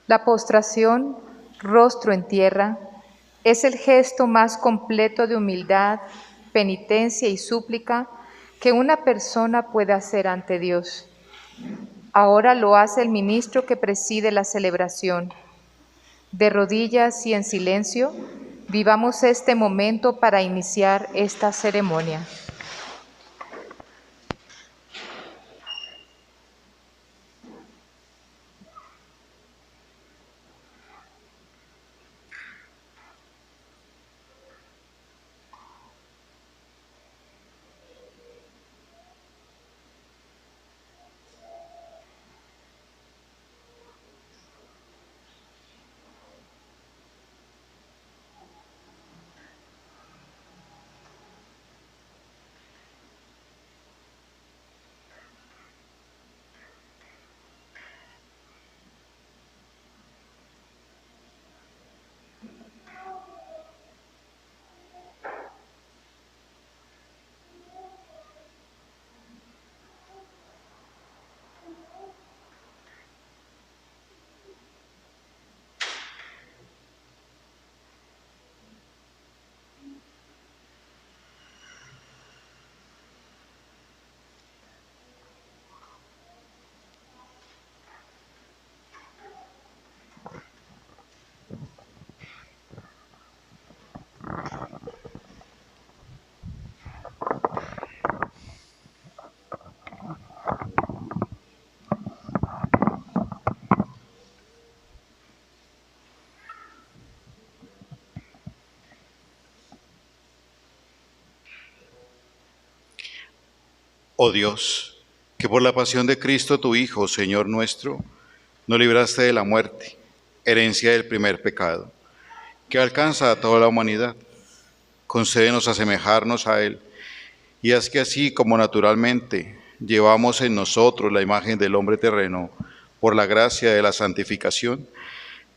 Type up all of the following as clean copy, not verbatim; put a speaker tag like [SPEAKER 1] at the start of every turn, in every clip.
[SPEAKER 1] La postración, rostro en tierra, es el gesto más completo de humildad, penitencia y súplica que una persona puede hacer ante Dios. Ahora lo hace el ministro que preside la celebración. De rodillas y en silencio, vivamos este momento para iniciar esta ceremonia.
[SPEAKER 2] Oh Dios, que por la pasión de Cristo tu Hijo, Señor nuestro, nos libraste de la muerte, herencia del primer pecado, que alcanza a toda la humanidad. Concédenos asemejarnos a Él, y haz que así como naturalmente llevamos en nosotros la imagen del hombre terreno por la gracia de la santificación,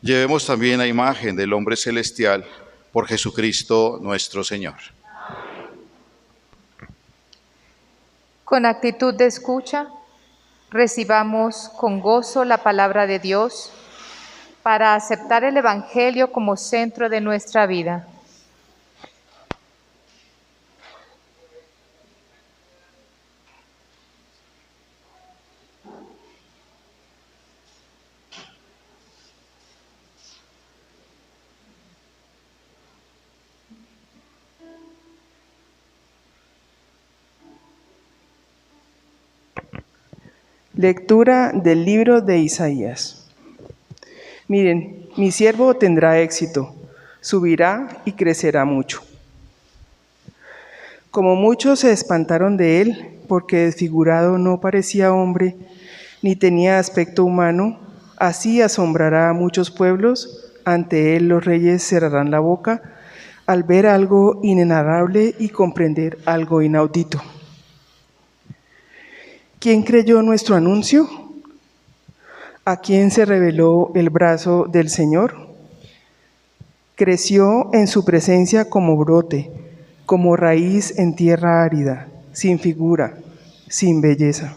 [SPEAKER 2] llevemos también la imagen del hombre celestial por Jesucristo nuestro Señor.
[SPEAKER 1] Con actitud de escucha, recibamos con gozo la palabra de Dios para aceptar el Evangelio como centro de nuestra vida.
[SPEAKER 3] Lectura del libro de Isaías. Miren, mi siervo tendrá éxito, subirá y crecerá mucho. Como muchos se espantaron de él, porque desfigurado no parecía hombre, ni tenía aspecto humano, así asombrará a muchos pueblos, ante él los reyes cerrarán la boca, al ver algo inenarrable y comprender algo inaudito. ¿Quién creyó nuestro anuncio? ¿A quién se reveló el brazo del Señor? Creció en su presencia como brote, como raíz en tierra árida, sin figura, sin belleza.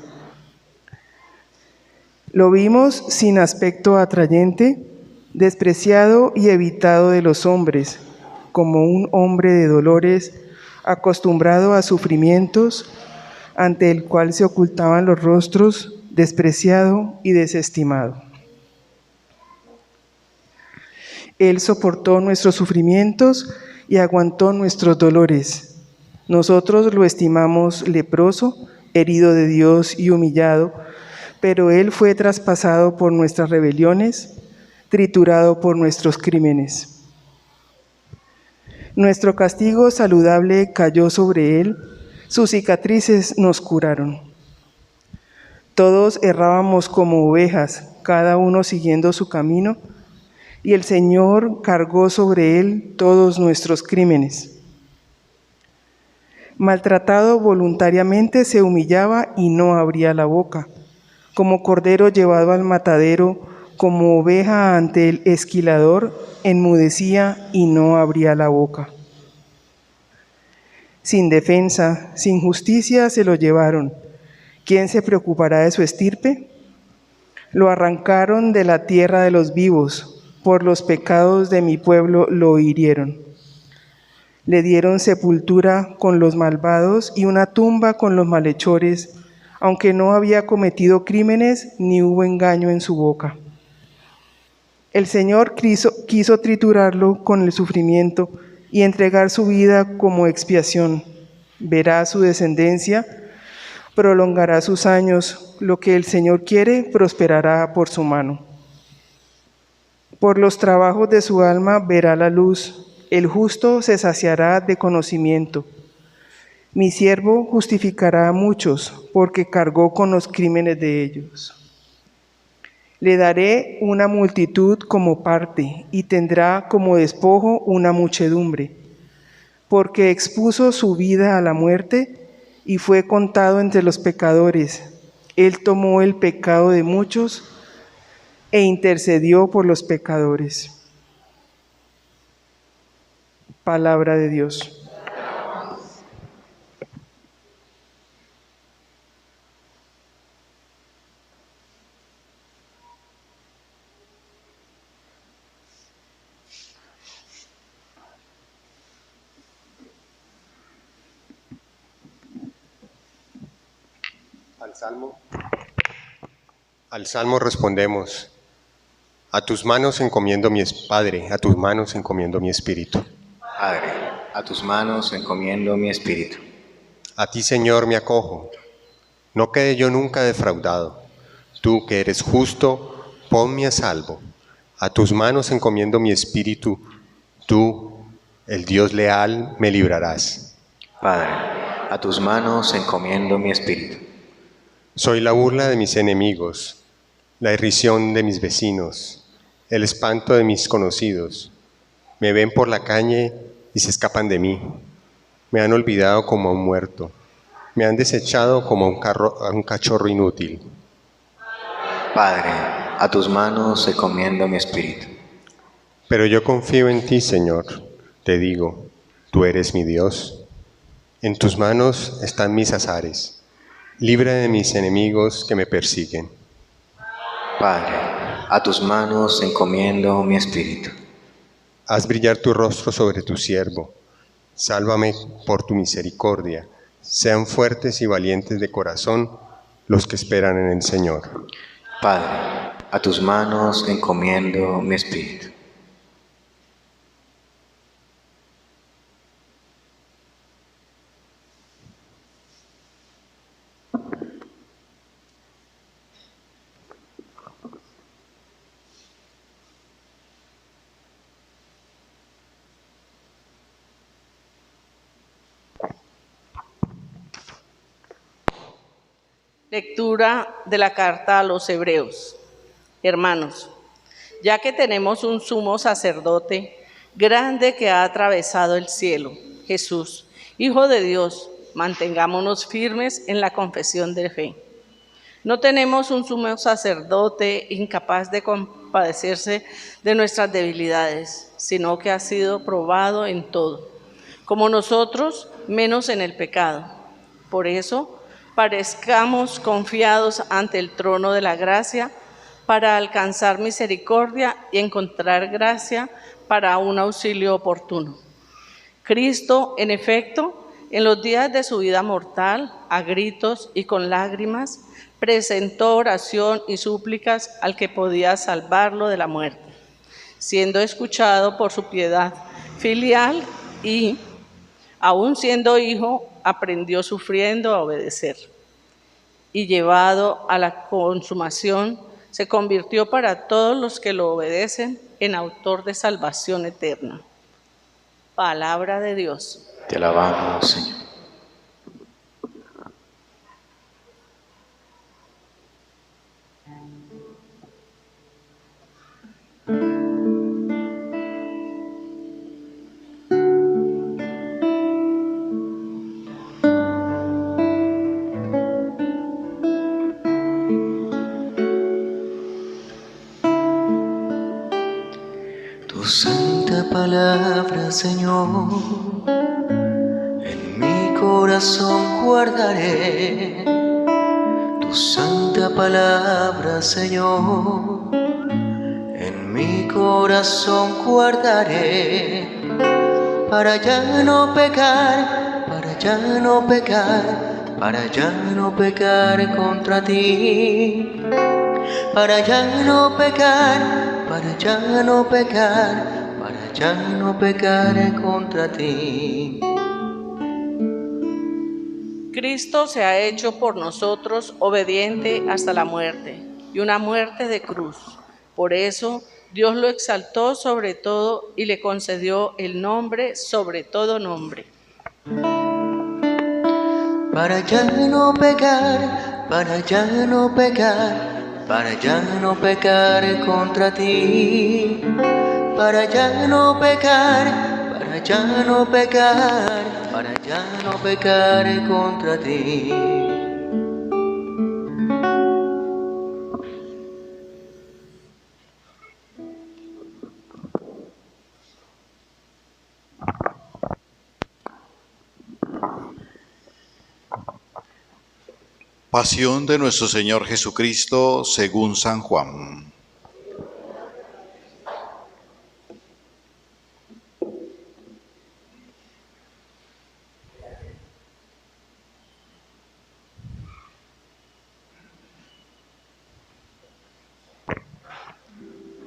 [SPEAKER 3] Lo vimos sin aspecto atrayente, despreciado y evitado de los hombres, como un hombre de dolores, acostumbrado a sufrimientos, ante el cual se ocultaban los rostros, despreciado y desestimado. Él soportó nuestros sufrimientos y aguantó nuestros dolores. Nosotros lo estimamos leproso, herido de Dios y humillado, pero Él fue traspasado por nuestras rebeliones, triturado por nuestros crímenes. Nuestro castigo saludable cayó sobre Él, sus cicatrices nos curaron. Todos errábamos como ovejas, cada uno siguiendo su camino, y el Señor cargó sobre Él todos nuestros crímenes. Maltratado voluntariamente se humillaba y no abría la boca. Como cordero llevado al matadero, como oveja ante el esquilador, enmudecía y no abría la boca. Sin defensa, sin justicia se lo llevaron. ¿Quién se preocupará de su estirpe? Lo arrancaron de la tierra de los vivos, por los pecados de mi pueblo lo hirieron. Le dieron sepultura con los malvados y una tumba con los malhechores, aunque no había cometido crímenes ni hubo engaño en su boca. El Señor quiso triturarlo con el sufrimiento y entregar su vida como expiación. Verá su descendencia, prolongará sus años. Lo que el Señor quiere prosperará por su mano. Por los trabajos de su alma verá la luz. El justo se saciará de conocimiento. Mi siervo justificará a muchos, porque cargó con los crímenes de ellos. Le daré una multitud como parte, y tendrá como despojo una muchedumbre, porque expuso su vida a la muerte y fue contado entre los pecadores. Él tomó el pecado de muchos e intercedió por los pecadores. Palabra de Dios.
[SPEAKER 4] Al Salmo respondemos: a tus manos encomiendo Padre, a tus manos encomiendo mi espíritu.
[SPEAKER 5] Padre, a tus manos encomiendo mi espíritu.
[SPEAKER 4] A ti, Señor, me acojo. No quede yo nunca defraudado. Tú, que eres justo, ponme a salvo. A tus manos encomiendo mi espíritu. Tú, el Dios leal, me librarás.
[SPEAKER 5] Padre, a tus manos encomiendo mi espíritu.
[SPEAKER 4] Soy la burla de mis enemigos, la irrisión de mis vecinos, el espanto de mis conocidos. Me ven por la calle y se escapan de mí. Me han olvidado como a un muerto. Me han desechado como a un cachorro inútil.
[SPEAKER 5] Padre, a tus manos encomiendo mi espíritu.
[SPEAKER 4] Pero yo confío en ti, Señor. Te digo, tú eres mi Dios. En tus manos están mis azares. Libra de mis enemigos que me persiguen.
[SPEAKER 5] Padre, a tus manos encomiendo mi espíritu.
[SPEAKER 4] Haz brillar tu rostro sobre tu siervo. Sálvame por tu misericordia. Sean fuertes y valientes de corazón los que esperan en el Señor.
[SPEAKER 5] Padre, a tus manos encomiendo mi espíritu.
[SPEAKER 6] Lectura de la carta a los Hebreos. Hermanos, ya que tenemos un sumo sacerdote grande que ha atravesado el cielo, Jesús, Hijo de Dios, mantengámonos firmes en la confesión de fe. No tenemos un sumo sacerdote incapaz de compadecerse de nuestras debilidades, sino que ha sido probado en todo, como nosotros, menos en el pecado. Por eso, parezcamos confiados ante el trono de la gracia para alcanzar misericordia y encontrar gracia para un auxilio oportuno. Cristo, en efecto, en los días de su vida mortal, a gritos y con lágrimas, presentó oración y súplicas al que podía salvarlo de la muerte, siendo escuchado por su piedad filial y, aún siendo hijo, aprendió sufriendo a obedecer. Y llevado a la consumación, se convirtió para todos los que lo obedecen en autor de salvación eterna. Palabra de Dios.
[SPEAKER 5] Te alabamos, Señor. Tu santa palabra, Señor, en mi corazón guardaré. Tu santa palabra, Señor, en mi corazón guardaré, para ya no pecar, para ya no pecar, para ya no pecar contra ti, para ya no pecar, para ya no pecar, para ya no pecar contra ti.
[SPEAKER 6] Cristo se ha hecho por nosotros obediente hasta la muerte, y una muerte de cruz. Por eso Dios lo exaltó sobre todo y le concedió el nombre sobre todo nombre.
[SPEAKER 5] Para ya no pecar, para ya no pecar, para ya no pecar contra ti, para ya no pecar, para ya no pecar, para ya no pecar contra ti.
[SPEAKER 2] Pasión de nuestro Señor Jesucristo según San Juan.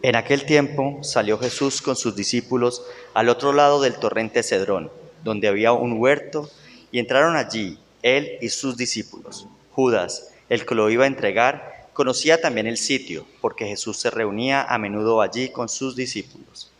[SPEAKER 7] En aquel tiempo salió Jesús con sus discípulos al otro lado del torrente Cedrón, donde había un huerto, y entraron allí él y sus discípulos. Judas, el que lo iba a entregar, conocía también el sitio, porque Jesús se reunía a menudo allí con sus discípulos.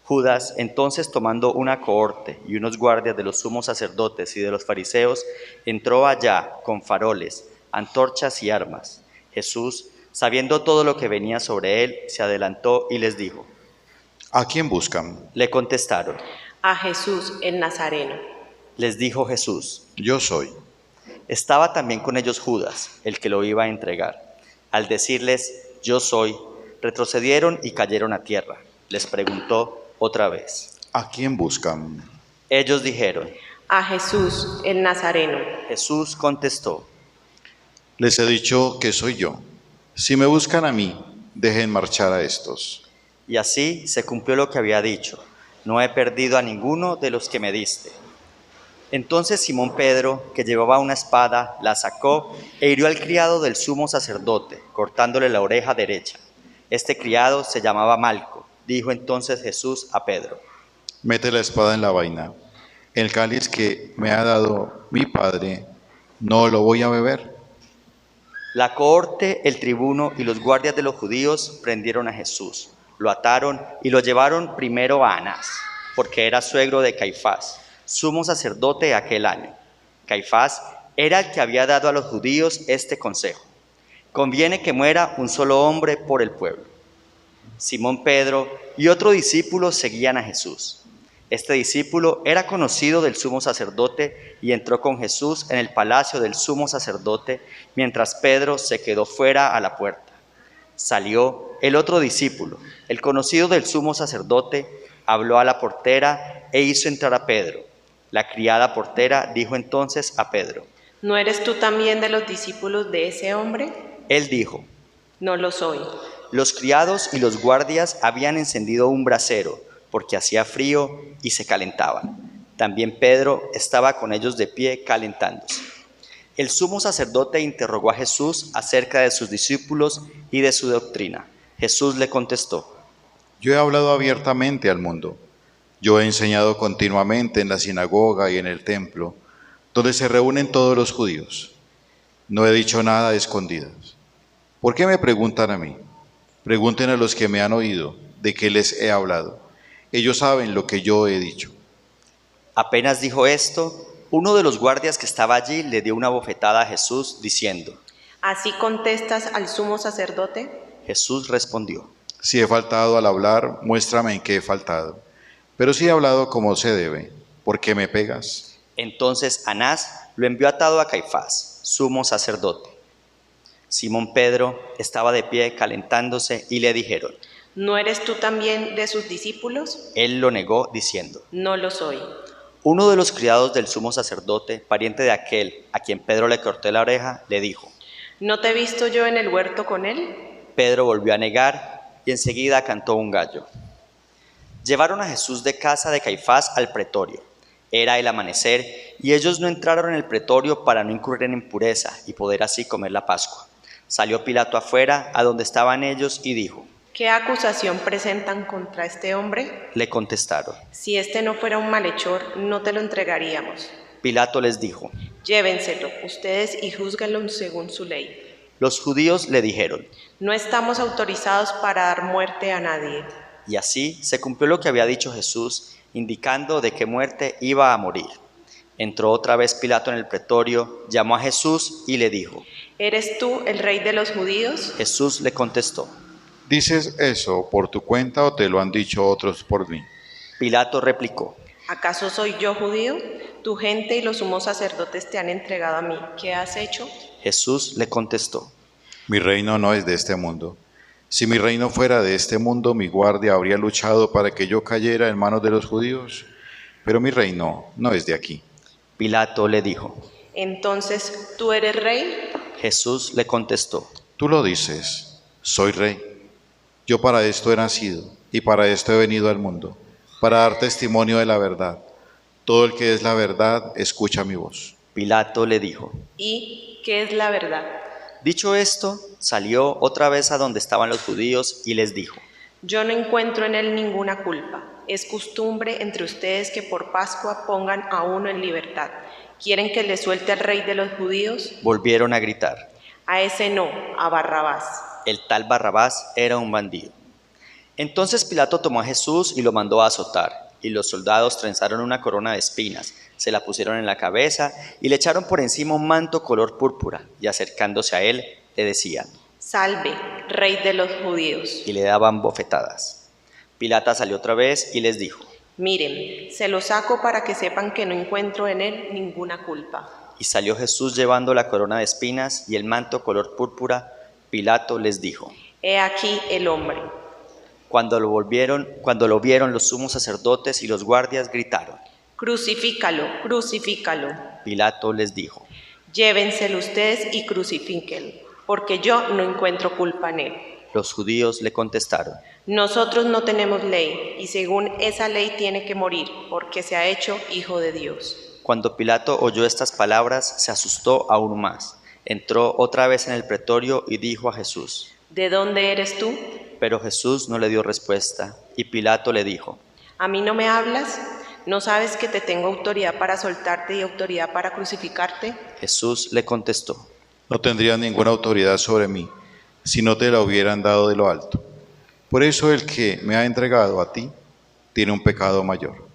[SPEAKER 7] Judas, entonces, tomando una cohorte y unos guardias de los sumos sacerdotes y de los fariseos, entró allá con faroles, antorchas y armas. Jesús, sabiendo todo lo que venía sobre él, se adelantó y les dijo:
[SPEAKER 2] ¿A quién buscan?
[SPEAKER 7] Le contestaron.
[SPEAKER 8] A Jesús el Nazareno.
[SPEAKER 7] Les dijo Jesús:
[SPEAKER 2] Yo soy.
[SPEAKER 7] Estaba también con ellos Judas, el que lo iba a entregar. Al decirles: Yo soy, retrocedieron y cayeron a tierra. Les preguntó otra vez:
[SPEAKER 2] ¿A quién buscan?
[SPEAKER 7] Ellos dijeron:
[SPEAKER 8] A Jesús el Nazareno.
[SPEAKER 7] Jesús contestó:
[SPEAKER 2] Les he dicho que soy yo. Si me buscan a mí, dejen marchar a estos.
[SPEAKER 7] Y así se cumplió lo que había dicho: No he perdido a ninguno de los que me diste. Entonces Simón Pedro, que llevaba una espada, la sacó e hirió al criado del sumo sacerdote, cortándole la oreja derecha. Este criado se llamaba Malco. Dijo entonces Jesús a Pedro:
[SPEAKER 2] Mete la espada en la vaina. El cáliz que me ha dado mi Padre, ¿no lo voy a beber?
[SPEAKER 7] La cohorte, el tribuno y los guardias de los judíos prendieron a Jesús, lo ataron y lo llevaron primero a Anás, porque era suegro de Caifás, sumo sacerdote aquel año. Caifás era el que había dado a los judíos este consejo: conviene que muera un solo hombre por el pueblo. Simón Pedro y otro discípulo seguían a Jesús. Este discípulo era conocido del sumo sacerdote y entró con Jesús en el palacio del sumo sacerdote, mientras Pedro se quedó fuera a la puerta. Salió el otro discípulo, el conocido del sumo sacerdote, habló a la portera e hizo entrar a Pedro. La criada portera dijo entonces a Pedro:
[SPEAKER 8] ¿No eres tú también de los discípulos de ese hombre?
[SPEAKER 7] Él dijo:
[SPEAKER 8] No lo soy.
[SPEAKER 7] Los criados y los guardias habían encendido un brasero, porque hacía frío y se calentaban. También Pedro estaba con ellos de pie calentándose. El sumo sacerdote interrogó a Jesús acerca de sus discípulos y de su doctrina. Jesús le contestó:
[SPEAKER 2] Yo he hablado abiertamente al mundo. Yo he enseñado continuamente en la sinagoga y en el templo, donde se reúnen todos los judíos. No he dicho nada a escondidas. ¿Por qué me preguntan a mí? Pregunten a los que me han oído de qué les he hablado. Ellos saben lo que yo he dicho.
[SPEAKER 7] Apenas dijo esto, uno de los guardias que estaba allí le dio una bofetada a Jesús, diciendo:
[SPEAKER 8] ¿Así contestas al sumo sacerdote?
[SPEAKER 7] Jesús respondió:
[SPEAKER 2] Si he faltado al hablar, muéstrame en qué he faltado. Pero si he hablado como se debe, ¿por qué me pegas?
[SPEAKER 7] Entonces Anás lo envió atado a Caifás, sumo sacerdote. Simón Pedro estaba de pie calentándose y le dijeron:
[SPEAKER 8] ¿No eres tú también de sus discípulos?
[SPEAKER 7] Él lo negó diciendo:
[SPEAKER 8] No lo soy.
[SPEAKER 7] Uno de los criados del sumo sacerdote, pariente de aquel a quien Pedro le cortó la oreja, le dijo:
[SPEAKER 8] ¿No te he visto yo en el huerto con él?
[SPEAKER 7] Pedro volvió a negar y enseguida cantó un gallo. Llevaron a Jesús de casa de Caifás al pretorio. Era el amanecer y ellos no entraron en el pretorio para no incurrir en impureza y poder así comer la Pascua. Salió Pilato afuera, a donde estaban ellos, y dijo:
[SPEAKER 8] ¿Qué acusación presentan contra este hombre?
[SPEAKER 7] Le contestaron.
[SPEAKER 8] Si este no fuera un malhechor, no te lo entregaríamos.
[SPEAKER 7] Pilato les dijo.
[SPEAKER 8] Llévenselo, ustedes, y júzguenlo según su ley.
[SPEAKER 7] Los judíos le dijeron.
[SPEAKER 8] No estamos autorizados para dar muerte a nadie.
[SPEAKER 7] Y así se cumplió lo que había dicho Jesús, indicando de qué muerte iba a morir. Entró otra vez Pilato en el pretorio, llamó a Jesús y le dijo.
[SPEAKER 8] ¿Eres tú el rey de los judíos?
[SPEAKER 7] Jesús le contestó.
[SPEAKER 2] ¿Dices eso por tu cuenta o te lo han dicho otros por mí?
[SPEAKER 7] Pilato replicó.
[SPEAKER 8] ¿Acaso soy yo judío? Tu gente y los sumos sacerdotes te han entregado a mí. ¿Qué has hecho?
[SPEAKER 7] Jesús le contestó.
[SPEAKER 2] Mi reino no es de este mundo. Si mi reino fuera de este mundo, mi guardia habría luchado para que yo cayera en manos de los judíos. Pero mi reino no es de aquí.
[SPEAKER 7] Pilato le dijo.
[SPEAKER 8] Entonces, ¿tú eres rey?
[SPEAKER 7] Jesús le contestó.
[SPEAKER 2] Tú lo dices, soy rey. Yo para esto he nacido y para esto he venido al mundo, para dar testimonio de la verdad. Todo el que es la verdad, escucha mi voz.
[SPEAKER 7] Pilato le dijo.
[SPEAKER 8] ¿Y qué es la verdad?
[SPEAKER 7] Dicho esto, salió otra vez a donde estaban los judíos y les dijo.
[SPEAKER 8] Yo no encuentro en él ninguna culpa. Es costumbre entre ustedes que por Pascua pongan a uno en libertad. ¿Quieren que le suelte al rey de los judíos?
[SPEAKER 7] Volvieron a gritar.
[SPEAKER 8] A ese no, a Barrabás.
[SPEAKER 7] El tal Barrabás era un bandido. Entonces Pilato tomó a Jesús y lo mandó a azotar, y los soldados trenzaron una corona de espinas, se la pusieron en la cabeza y le echaron por encima un manto color púrpura, y acercándose a él, le decían,
[SPEAKER 8] Salve, rey de los judíos.
[SPEAKER 7] y le daban bofetadas. Pilato salió otra vez y les dijo,
[SPEAKER 8] Miren, se lo saco para que sepan que no encuentro en él ninguna culpa.
[SPEAKER 7] y salió Jesús llevando la corona de espinas y el manto color púrpura. Pilato les dijo,
[SPEAKER 8] He aquí el hombre.
[SPEAKER 7] Cuando lo vieron los sumos sacerdotes y los guardias gritaron.
[SPEAKER 8] Crucifícalo, crucifícalo.
[SPEAKER 7] Pilato les dijo,
[SPEAKER 8] Llévenselo ustedes y crucifíquenlo, porque yo no encuentro culpa en él.
[SPEAKER 7] los judíos le contestaron,
[SPEAKER 8] Nosotros no tenemos ley, y según esa ley tiene que morir, porque se ha hecho hijo de Dios.
[SPEAKER 7] Cuando Pilato oyó estas palabras, se asustó aún más. Entró otra vez en el pretorio y dijo a Jesús,
[SPEAKER 8] ¿De dónde eres tú?
[SPEAKER 7] pero Jesús no le dio respuesta, y Pilato le dijo,
[SPEAKER 8] ¿A mí no me hablas? ¿No sabes que te tengo autoridad para soltarte y autoridad para crucificarte?
[SPEAKER 7] Jesús le contestó,
[SPEAKER 2] No tendrías ninguna autoridad sobre mí si no te la hubieran dado de lo alto. Por eso el que me ha entregado a ti tiene un pecado mayor.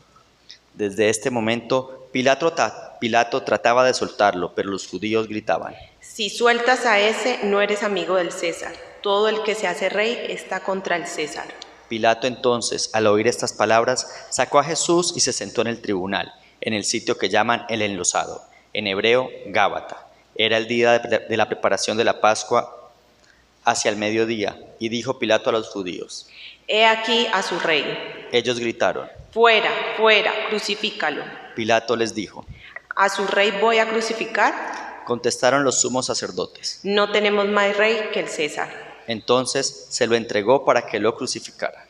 [SPEAKER 7] Desde este momento, Pilato trataba de soltarlo, pero los judíos gritaban,
[SPEAKER 8] Si sueltas a ese, no eres amigo del César. Todo el que se hace rey está contra el César.
[SPEAKER 7] Pilato entonces, al oír estas palabras, sacó a Jesús y se sentó en el tribunal, en el sitio que llaman el enlosado, en hebreo, Gábata. Era el día de la preparación de la Pascua hacia el mediodía, y dijo Pilato a los judíos,
[SPEAKER 8] He aquí a su rey.
[SPEAKER 7] Ellos gritaron.
[SPEAKER 8] Fuera, fuera, crucifícalo.
[SPEAKER 7] Pilato les dijo.
[SPEAKER 8] ¿A su rey voy a crucificar?
[SPEAKER 7] Contestaron los sumos sacerdotes.
[SPEAKER 8] No tenemos más rey que el César.
[SPEAKER 7] Entonces se lo entregó para que lo crucificara.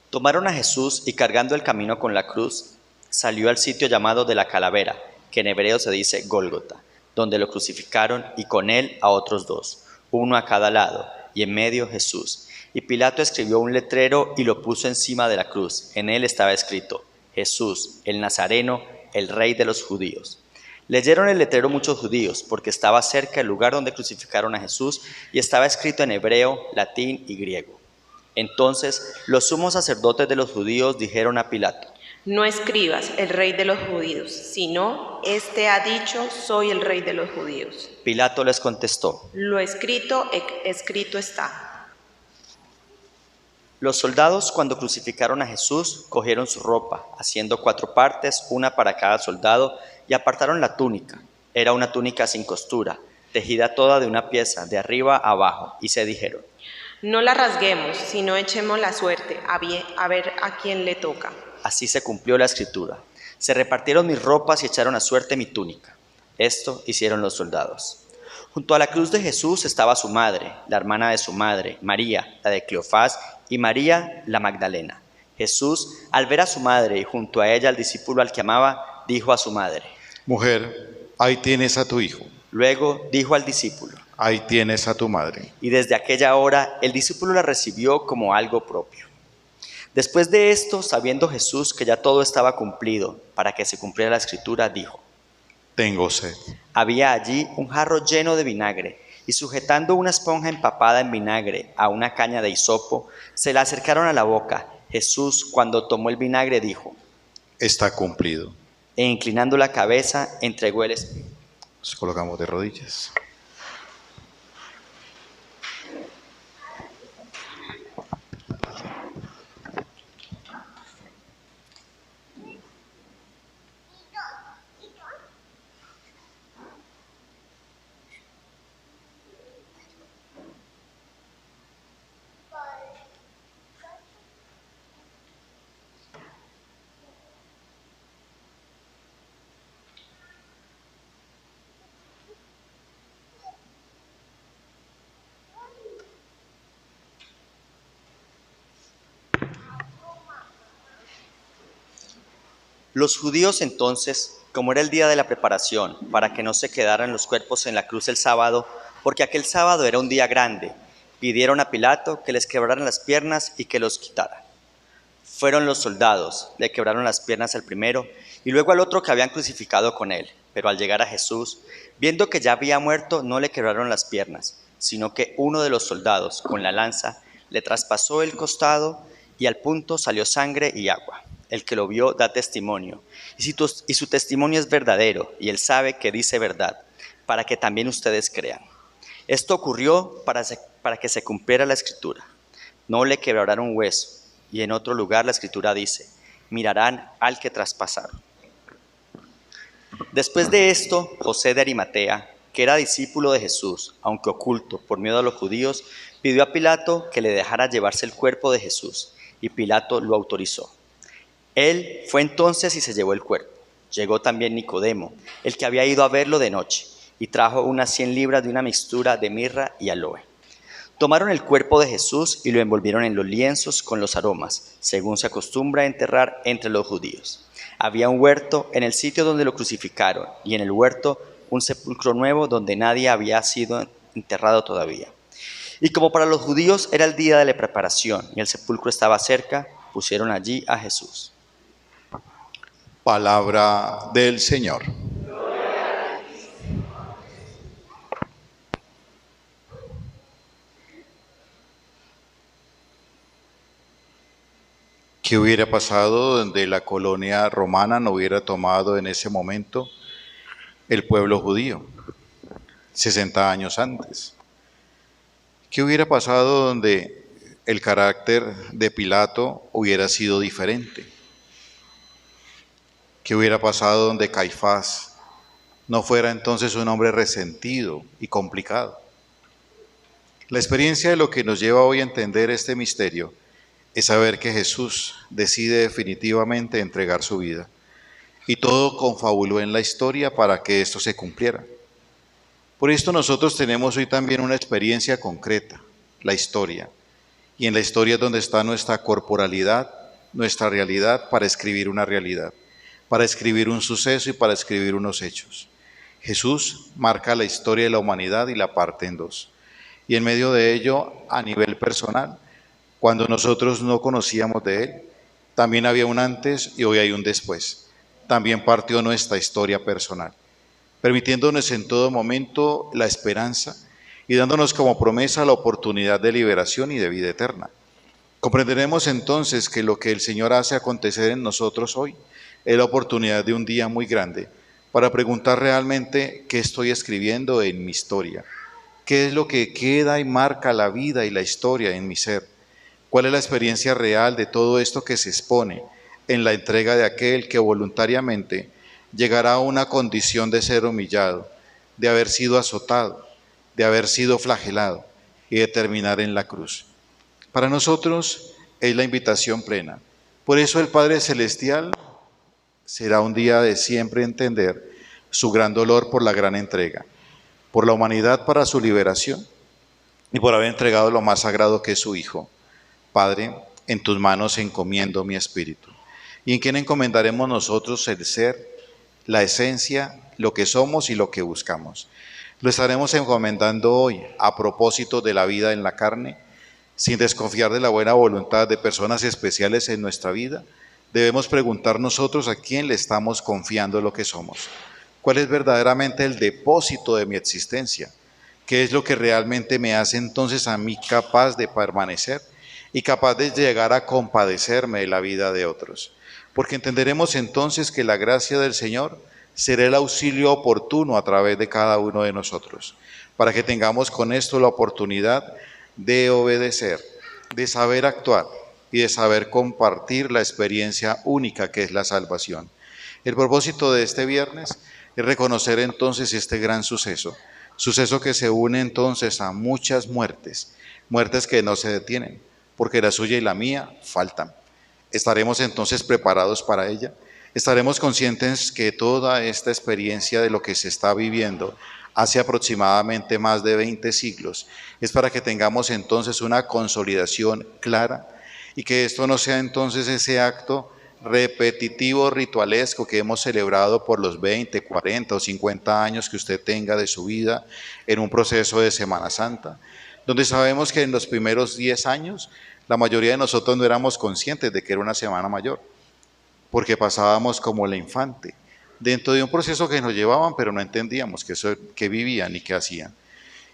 [SPEAKER 7] Tomaron a Jesús y cargando el camino con la cruz, salió al sitio llamado de la calavera, que en hebreo se dice Gólgota, donde lo crucificaron y con él a otros dos, uno a cada lado, y en medio Jesús. Y Pilato escribió un letrero y lo puso encima de la cruz. En él estaba escrito, Jesús, el Nazareno, el Rey de los Judíos. Leyeron el letrero muchos judíos, porque estaba cerca el lugar donde crucificaron a Jesús, y estaba escrito en hebreo, latín y griego. Entonces los sumos sacerdotes de los judíos dijeron a Pilato,
[SPEAKER 8] No escribas el rey de los judíos, sino este ha dicho, soy el rey de los judíos.
[SPEAKER 7] Pilato les contestó,
[SPEAKER 8] Lo escrito, escrito está.
[SPEAKER 7] Los soldados, cuando crucificaron a Jesús, cogieron su ropa, haciendo 4 partes, una para cada soldado, y apartaron la túnica. Era una túnica sin costura, tejida toda de una pieza, de arriba a abajo, y se dijeron,
[SPEAKER 8] No la rasguemos, sino echemos la suerte, a ver a quién le toca.
[SPEAKER 7] Así se cumplió la escritura. Se repartieron mis ropas y echaron a suerte mi túnica. Esto hicieron los soldados. Junto a la cruz de Jesús estaba su madre, la hermana de su madre, María, la de Cleofás, y María, la Magdalena. Jesús, al ver a su madre y junto a ella al discípulo al que amaba, dijo a su madre:
[SPEAKER 2] Mujer, ahí tienes a tu hijo,
[SPEAKER 7] Luego dijo al discípulo,
[SPEAKER 2] ahí tienes a tu madre.
[SPEAKER 7] y desde aquella hora el discípulo la recibió como algo propio. Después de esto, sabiendo Jesús que ya todo estaba cumplido, para que se cumpliera la escritura, dijo:
[SPEAKER 2] Tengo sed.
[SPEAKER 7] Había allí un jarro lleno de vinagre, y sujetando una esponja empapada en vinagre a una caña de hisopo, se la acercaron a la boca. Jesús, cuando tomó el vinagre, dijo,
[SPEAKER 2] Está cumplido.
[SPEAKER 7] e inclinando la cabeza, entregó el espíritu.
[SPEAKER 2] Nos colocamos de rodillas.
[SPEAKER 7] Los judíos entonces, como era el día de la preparación, para que no se quedaran los cuerpos en la cruz el sábado, porque aquel sábado era un día grande, pidieron a Pilato que les quebraran las piernas y que los quitaran. Fueron los soldados, le quebraron las piernas al primero y luego al otro que habían crucificado con él. Pero al llegar a Jesús, viendo que ya había muerto, no le quebraron las piernas, sino que uno de los soldados, con la lanza, le traspasó el costado y al punto salió sangre y agua. El que lo vio da testimonio, y su testimonio es verdadero, y él sabe que dice verdad, para que también ustedes crean. Esto ocurrió para que se cumpliera la Escritura. No le quebrarán un hueso. Y en otro lugar la Escritura dice, mirarán al que traspasaron. Después de esto, José de Arimatea, que era discípulo de Jesús, aunque oculto por miedo a los judíos, pidió a Pilato que le dejara llevarse el cuerpo de Jesús, y Pilato lo autorizó. Él fue entonces y se llevó el cuerpo. Llegó también Nicodemo, el que había ido a verlo de noche, y trajo unas 100 libras de una mixtura de mirra y aloe. Tomaron el cuerpo de Jesús y lo envolvieron en los lienzos con los aromas, según se acostumbra a enterrar entre los judíos. Había un huerto en el sitio donde lo crucificaron, y en el huerto un sepulcro nuevo donde nadie había sido enterrado todavía. Y como para los judíos era el día de la preparación y el sepulcro estaba cerca, pusieron allí a Jesús.
[SPEAKER 2] Palabra del Señor. ¿Qué hubiera pasado donde la colonia romana no hubiera tomado en ese momento el pueblo judío, 60 años antes? ¿Qué hubiera pasado donde el carácter de Pilato hubiera sido diferente? ¿Qué hubiera pasado donde Caifás no fuera entonces un hombre resentido y complicado? La experiencia de lo que nos lleva hoy a entender este misterio es saber que Jesús decide definitivamente entregar su vida. Y todo confabuló en la historia para que esto se cumpliera. Por esto nosotros tenemos hoy también una experiencia concreta, la historia. Y en la historia es donde está nuestra corporalidad, nuestra realidad para escribir una realidad, para escribir un suceso y para escribir unos hechos. Jesús marca la historia de la humanidad y la parte en dos. Y en medio de ello, a nivel personal, cuando nosotros no conocíamos de Él, también había un antes y hoy hay un después. También partió nuestra historia personal, permitiéndonos en todo momento la esperanza y dándonos como promesa la oportunidad de liberación y de vida eterna. Comprenderemos entonces que lo que el Señor hace acontecer en nosotros hoy es la oportunidad de un día muy grande para preguntar realmente qué estoy escribiendo en mi historia, qué es lo que queda y marca la vida y la historia en mi ser. ¿Cuál es la experiencia real de todo esto que se expone en la entrega de aquel que voluntariamente llegará a una condición de ser humillado, de haber sido azotado, de haber sido flagelado y de terminar en la cruz? Para nosotros es la invitación plena. Por eso el Padre Celestial será un día de siempre entender su gran dolor por la gran entrega. por la humanidad para su liberación y por haber entregado lo más sagrado que es su Hijo. Padre, en tus manos encomiendo mi espíritu. ¿Y en quién encomendaremos nosotros el ser, la esencia, lo que somos y lo que buscamos? Lo estaremos encomendando hoy a propósito de la vida en la carne, sin desconfiar de la buena voluntad de personas especiales en nuestra vida. Debemos preguntar nosotros a quién le estamos confiando lo que somos. ¿Cuál es verdaderamente el depósito de mi existencia? ¿Qué es lo que realmente me hace entonces a mí capaz de permanecer y capaz de llegar a compadecerme de la vida de otros? Porque entenderemos entonces que la gracia del Señor será el auxilio oportuno a través de cada uno de nosotros, para que tengamos con esto la oportunidad de obedecer, de saber actuar y de saber compartir la experiencia única que es la salvación. El propósito de este viernes es reconocer entonces este gran suceso que se une entonces a muchas muertes, muertes que no se detienen, porque la suya y la mía faltan. ¿Estaremos entonces preparados para ella? ¿Estaremos conscientes que toda esta experiencia de lo que se está viviendo hace aproximadamente más de 20 siglos es para que tengamos entonces una consolidación clara y que esto no sea entonces ese acto repetitivo, ritualesco que hemos celebrado por los 20, 40 o 50 años que usted tenga de su vida en un proceso de Semana Santa, donde sabemos que en los primeros 10 años la mayoría de nosotros no éramos conscientes de que era una Semana Mayor, porque pasábamos como la infante, dentro de un proceso que nos llevaban, pero no entendíamos qué vivían y qué hacían.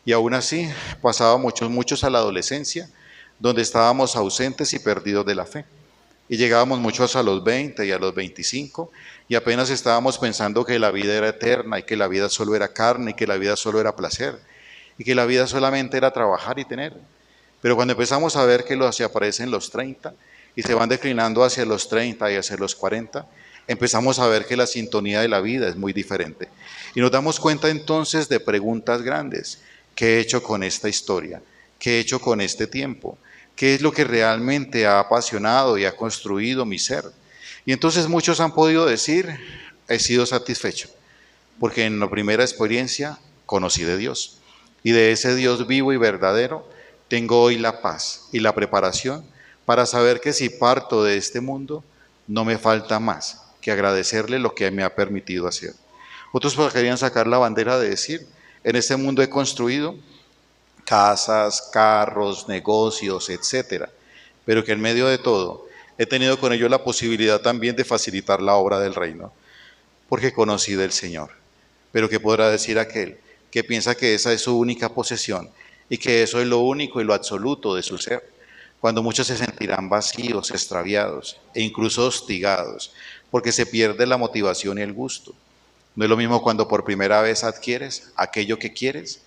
[SPEAKER 2] Y aún así pasábamos muchos a la adolescencia, donde estábamos ausentes y perdidos de la fe. Y llegábamos muchos a los 20 y a los 25 y apenas estábamos pensando que la vida era eterna y que la vida solo era carne y que la vida solo era placer y que la vida solamente era trabajar y tener. Pero cuando empezamos a ver que se aparecen los 30 y se van declinando hacia los 30 y hacia los 40, empezamos a ver que la sintonía de la vida es muy diferente. Y nos damos cuenta entonces de preguntas grandes. ¿Qué he hecho con esta historia? ¿Qué he hecho con este tiempo? ¿Qué es lo que realmente ha apasionado y ha construido mi ser? Y entonces muchos han podido decir, he sido satisfecho, porque en la primera experiencia conocí de Dios. Y de ese Dios vivo y verdadero tengo hoy la paz y la preparación para saber que si parto de este mundo, no me falta más que agradecerle lo que me ha permitido hacer. Otros querían sacar la bandera de decir, en este mundo he construido casas, carros, negocios, etcétera, pero que en medio de todo he tenido con ello la posibilidad también de facilitar la obra del reino, porque conocí del Señor. Pero ¿qué podrá decir aquel que piensa que esa es su única posesión y que eso es lo único y lo absoluto de su ser? Cuando muchos se sentirán vacíos, extraviados e incluso hostigados, porque se pierde la motivación y el gusto. No es lo mismo cuando por primera vez adquieres aquello que quieres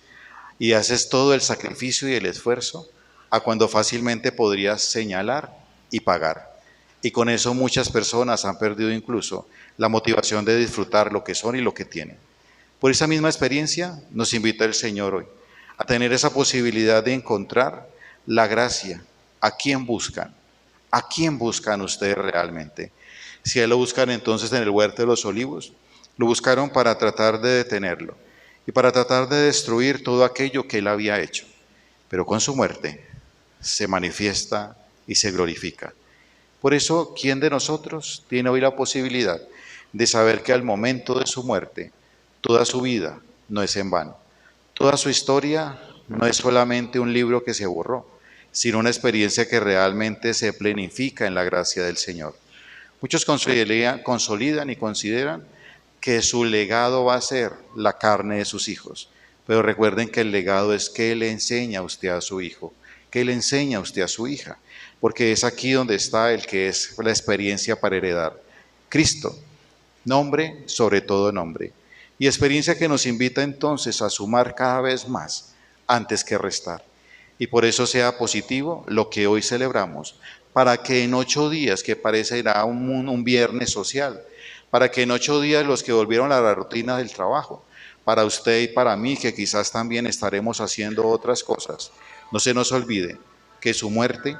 [SPEAKER 2] y haces todo el sacrificio y el esfuerzo, a cuando fácilmente podrías señalar y pagar. Y con eso muchas personas han perdido incluso la motivación de disfrutar lo que son y lo que tienen. Por esa misma experiencia nos invita el Señor hoy a tener esa posibilidad de encontrar la gracia. ¿A quién buscan? ¿A quién buscan ustedes realmente? Si a él lo buscan entonces en el huerto de los olivos, lo buscaron para tratar de detenerlo y para tratar de destruir todo aquello que él había hecho. Pero con su muerte se manifiesta y se glorifica. Por eso, ¿quién de nosotros tiene hoy la posibilidad de saber que al momento de su muerte, toda su vida no es en vano? Toda su historia no es solamente un libro que se borró, sino una experiencia que realmente se plenifica en la gracia del Señor. Muchos consolidan y consideran que su legado va a ser la carne de sus hijos. Pero recuerden que el legado es que le enseña a usted a su hijo, que le enseña a usted a su hija, porque es aquí donde está el que es la experiencia para heredar. Cristo, nombre sobre todo nombre. Y experiencia que nos invita entonces a sumar cada vez más antes que restar. Y por eso sea positivo lo que hoy celebramos, para que en 8 días, que parecerá un viernes social, para que en 8 días los que volvieron a la rutina del trabajo, para usted y para mí, que quizás también estaremos haciendo otras cosas, no se nos olvide que su muerte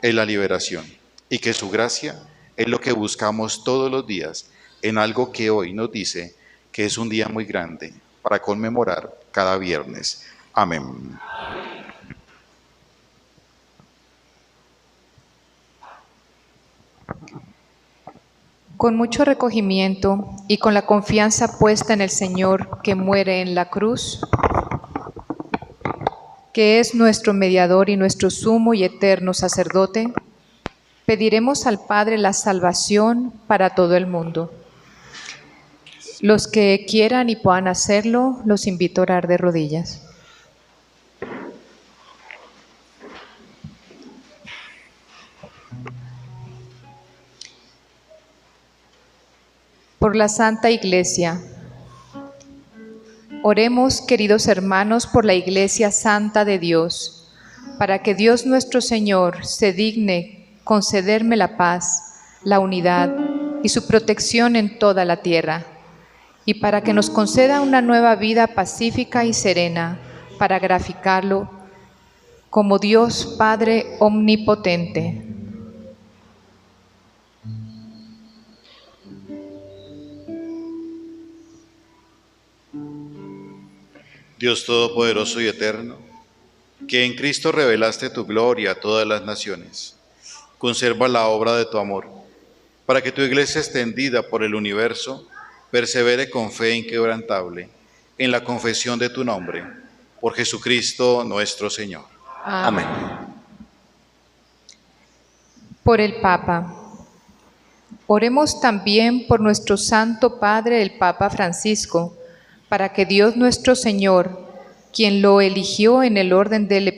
[SPEAKER 2] es la liberación y que su gracia es lo que buscamos todos los días en algo que hoy nos dice que es un día muy grande para conmemorar cada viernes. Amén.
[SPEAKER 1] Con mucho recogimiento y con la confianza puesta en el Señor que muere en la cruz, que es nuestro mediador y nuestro sumo y eterno sacerdote, pediremos al Padre la salvación para todo el mundo. Los que quieran y puedan hacerlo, los invito a orar de rodillas. Por la Santa Iglesia. Oremos, queridos hermanos, por la Iglesia Santa de Dios, para que Dios nuestro Señor se digne concederme la paz, la unidad y su protección en toda la tierra, y para que nos conceda una nueva vida pacífica y serena, para graficarlo como Dios Padre omnipotente.
[SPEAKER 2] Dios Todopoderoso y Eterno, que en Cristo revelaste tu gloria a todas las naciones, conserva la obra de tu amor, para que tu Iglesia extendida por el universo persevere con fe inquebrantable en la confesión de tu nombre, por Jesucristo nuestro Señor.
[SPEAKER 1] Amén. Por el Papa. Oremos también por nuestro Santo Padre, el Papa Francisco, para que Dios nuestro Señor, quien lo eligió en el orden del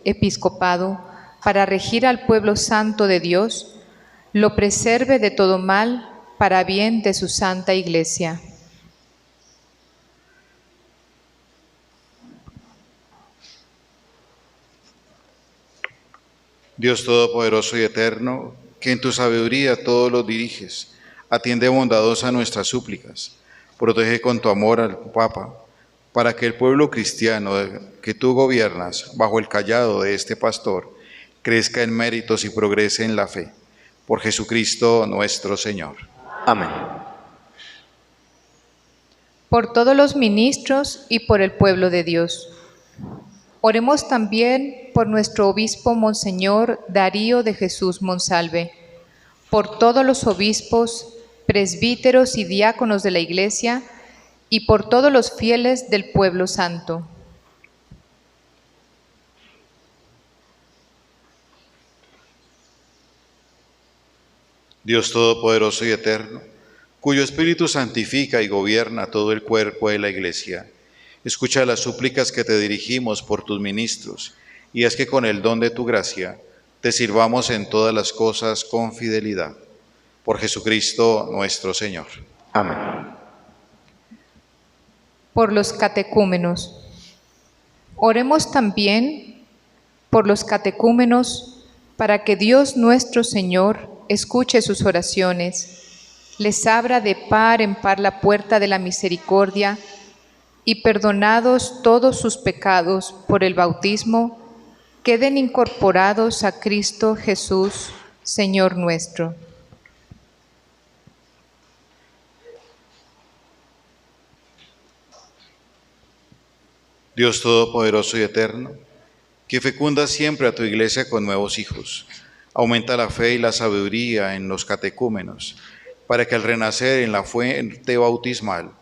[SPEAKER 1] episcopado para regir al pueblo santo de Dios, lo preserve de todo mal para bien de su Santa Iglesia.
[SPEAKER 2] Dios Todopoderoso y Eterno, que en tu sabiduría todos los diriges, atiende bondadosa nuestras súplicas. Protege con tu amor al Papa, para que el pueblo cristiano que tú gobiernas bajo el cayado de este pastor crezca en méritos y progrese en la fe. Por Jesucristo nuestro Señor.
[SPEAKER 5] Amén.
[SPEAKER 1] Por todos los ministros y por el pueblo de Dios. Oremos también por nuestro obispo Monseñor Darío de Jesús Monsalve, por todos los obispos, presbíteros y diáconos de la Iglesia, y por todos los fieles del pueblo santo.
[SPEAKER 2] Dios Todopoderoso y Eterno, cuyo Espíritu santifica y gobierna todo el cuerpo de la Iglesia, escucha las súplicas que te dirigimos por tus ministros, y haz que con el don de tu gracia te sirvamos en todas las cosas con fidelidad. Por Jesucristo nuestro Señor.
[SPEAKER 5] Amén.
[SPEAKER 1] Por los catecúmenos. Oremos también por los catecúmenos, para que Dios nuestro Señor escuche sus oraciones, les abra de par en par la puerta de la misericordia, y perdonados todos sus pecados por el bautismo, queden incorporados a Cristo Jesús, Señor nuestro.
[SPEAKER 2] Dios Todopoderoso y Eterno, que fecunda siempre a tu Iglesia con nuevos hijos, aumenta la fe y la sabiduría en los catecúmenos, para que al renacer en la fuente bautismal,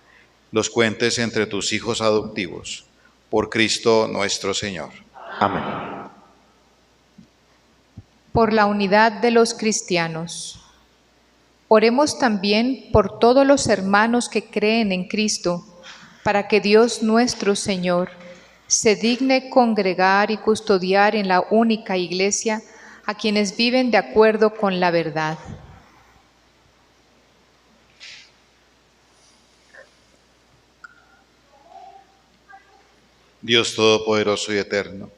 [SPEAKER 2] los cuentes entre tus hijos adoptivos. Por Cristo nuestro Señor.
[SPEAKER 5] Amén.
[SPEAKER 1] Por la unidad de los cristianos. Oremos también por todos los hermanos que creen en Cristo, para que Dios nuestro Señor se digne congregar y custodiar en la única Iglesia a quienes viven de acuerdo con la verdad.
[SPEAKER 2] Dios Todopoderoso y Eterno,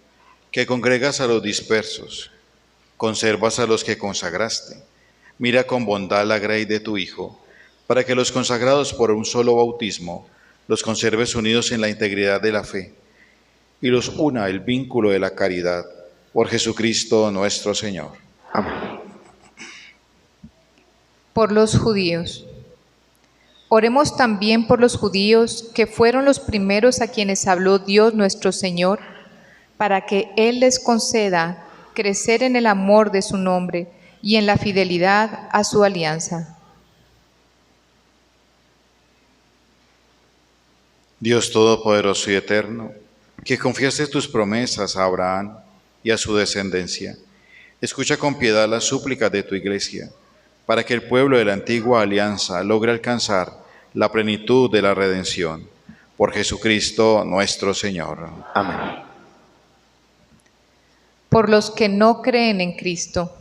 [SPEAKER 2] que congregas a los dispersos, conservas a los que consagraste, mira con bondad la grey de tu Hijo, para que los consagrados por un solo bautismo los conserves unidos en la integridad de la fe, y los una el vínculo de la caridad, por Jesucristo nuestro Señor.
[SPEAKER 5] Amén.
[SPEAKER 1] Por los judíos. Oremos también por los judíos, que fueron los primeros a quienes habló Dios nuestro Señor, para que Él les conceda crecer en el amor de su nombre y en la fidelidad a su alianza.
[SPEAKER 2] Dios Todopoderoso y Eterno, que confiaste tus promesas a Abraham y a su descendencia, escucha con piedad las súplicas de tu Iglesia, para que el pueblo de la antigua alianza logre alcanzar la plenitud de la redención. Por Jesucristo nuestro Señor.
[SPEAKER 9] Amén.
[SPEAKER 1] Por los que no creen en Cristo.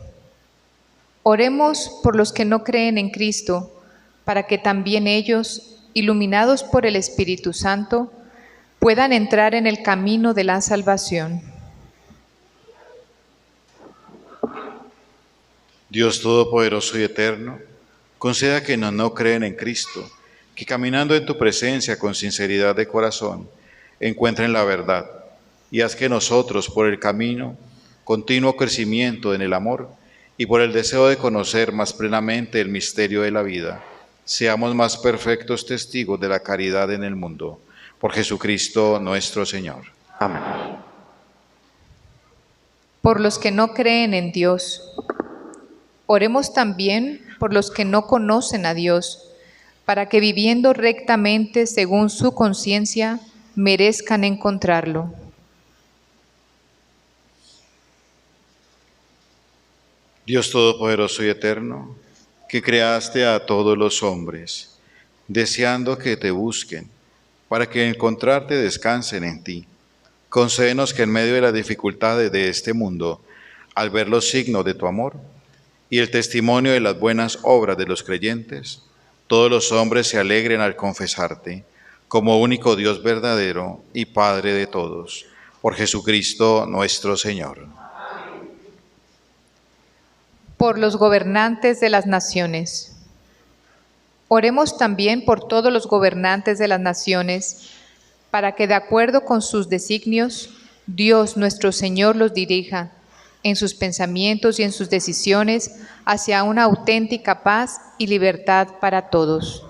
[SPEAKER 1] Oremos por los que no creen en Cristo, para que también ellos, iluminados por el Espíritu Santo, puedan entrar en el camino de la salvación.
[SPEAKER 2] Dios Todopoderoso y Eterno, conceda que no creen en Cristo, que caminando en tu presencia con sinceridad de corazón, encuentren la verdad, y haz que nosotros, por el camino, continuo crecimiento en el amor, y por el deseo de conocer más plenamente el misterio de la vida, seamos más perfectos testigos de la caridad en el mundo. Por Jesucristo nuestro Señor.
[SPEAKER 9] Amén.
[SPEAKER 1] Por los que no creen en Dios. Oremos también por los que no conocen a Dios, para que viviendo rectamente según su conciencia, merezcan encontrarlo.
[SPEAKER 2] Dios Todopoderoso y Eterno, que creaste a todos los hombres, deseando que te busquen, para que encontrarte descansen en ti. Concédenos que en medio de las dificultades de este mundo, al ver los signos de tu amor y el testimonio de las buenas obras de los creyentes, todos los hombres se alegren al confesarte como único Dios verdadero y Padre de todos. Por Jesucristo nuestro Señor.
[SPEAKER 1] Por los gobernantes de las naciones. Oremos también por todos los gobernantes de las naciones, para que de acuerdo con sus designios, Dios nuestro Señor los dirija en sus pensamientos y en sus decisiones hacia una auténtica paz y libertad para todos.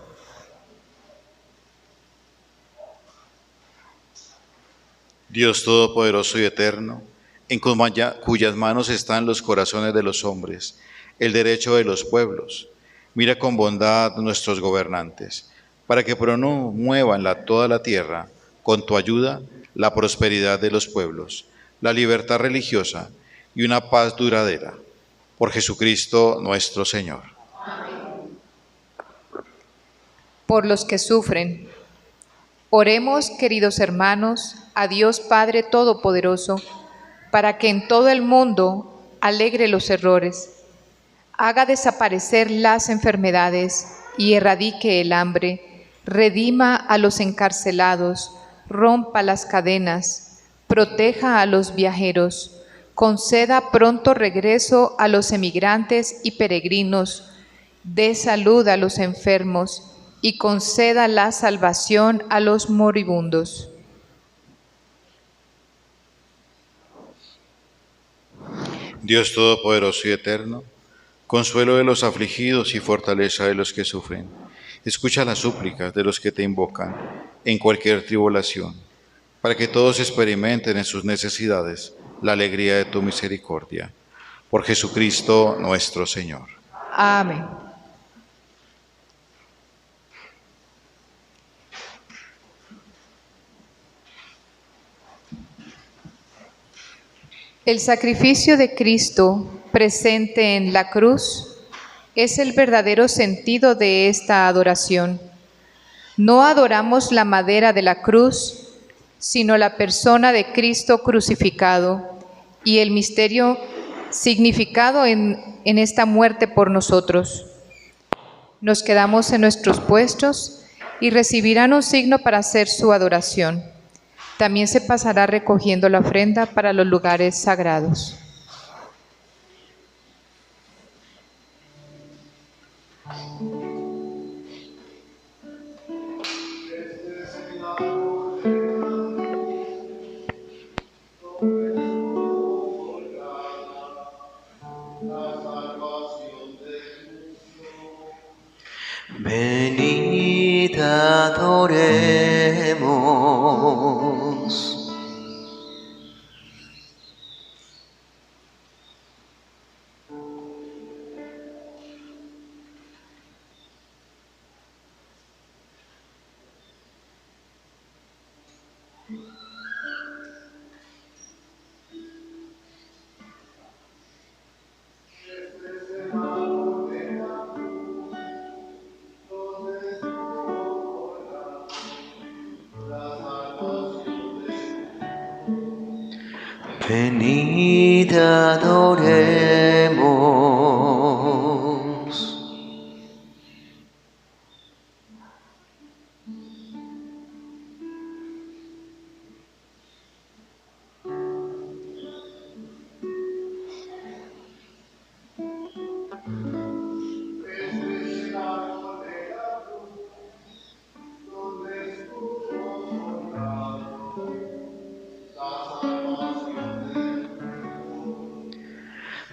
[SPEAKER 2] Dios Todopoderoso y Eterno, en cuyas manos están los corazones de los hombres, el derecho de los pueblos, mira con bondad nuestros gobernantes, para que promuevan toda la tierra, con tu ayuda, la prosperidad de los pueblos, la libertad religiosa y una paz duradera. Por Jesucristo nuestro Señor.
[SPEAKER 1] Por los que sufren. Oremos, queridos hermanos, a Dios Padre Todopoderoso, para que en todo el mundo alegre los errores, haga desaparecer las enfermedades y erradique el hambre, redima a los encarcelados, rompa las cadenas, proteja a los viajeros, conceda pronto regreso a los emigrantes y peregrinos, dé salud a los enfermos y conceda la salvación a los moribundos.
[SPEAKER 2] Dios Todopoderoso y Eterno, consuelo de los afligidos y fortaleza de los que sufren, escucha las súplicas de los que te invocan en cualquier tribulación, para que todos experimenten en sus necesidades la alegría de tu misericordia. Por Jesucristo nuestro Señor.
[SPEAKER 1] Amén. El sacrificio de Cristo presente en la cruz es el verdadero sentido de esta adoración. No adoramos la madera de la cruz, sino la persona de Cristo crucificado y el misterio significado en esta muerte por nosotros. Nos quedamos en nuestros puestos y recibirán un signo para hacer su adoración. También se pasará recogiendo la ofrenda para los lugares sagrados.
[SPEAKER 5] Venid. adoremos. Venid, adoremos.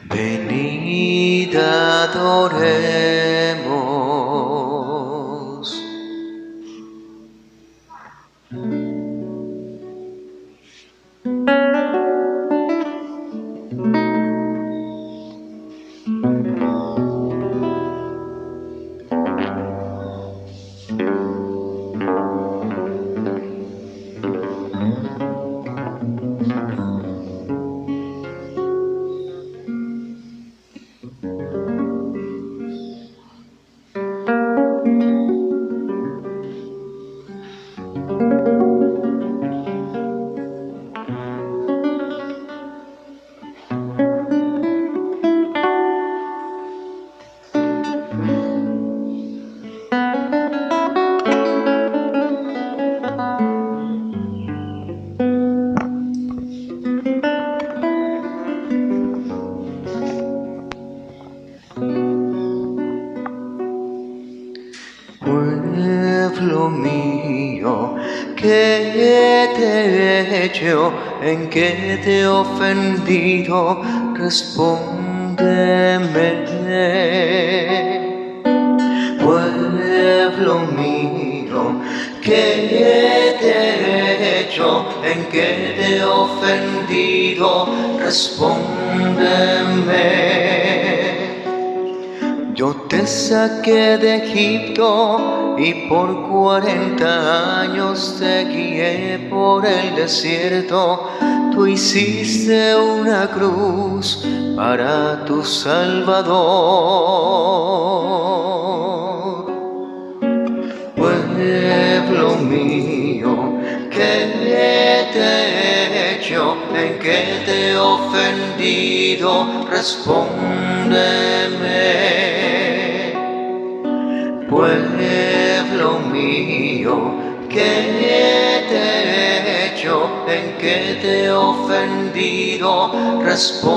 [SPEAKER 5] Venid, adoremos. Pueblo mío, ¿qué te he hecho? ¿En qué te he ofendido? Respóndeme. Pueblo mío, ¿qué te he hecho? ¿En qué te he ofendido? Respóndeme. Yo te saqué de Egipto y por 40 años te guié por el desierto. Tú hiciste una cruz para tu Salvador. Pueblo mío, ¿qué te he hecho? ¿En qué te he ofendido? Respóndeme. Pueblo mío, ¿qué te he hecho? ¿En qué te he ofendido? Respóndeme.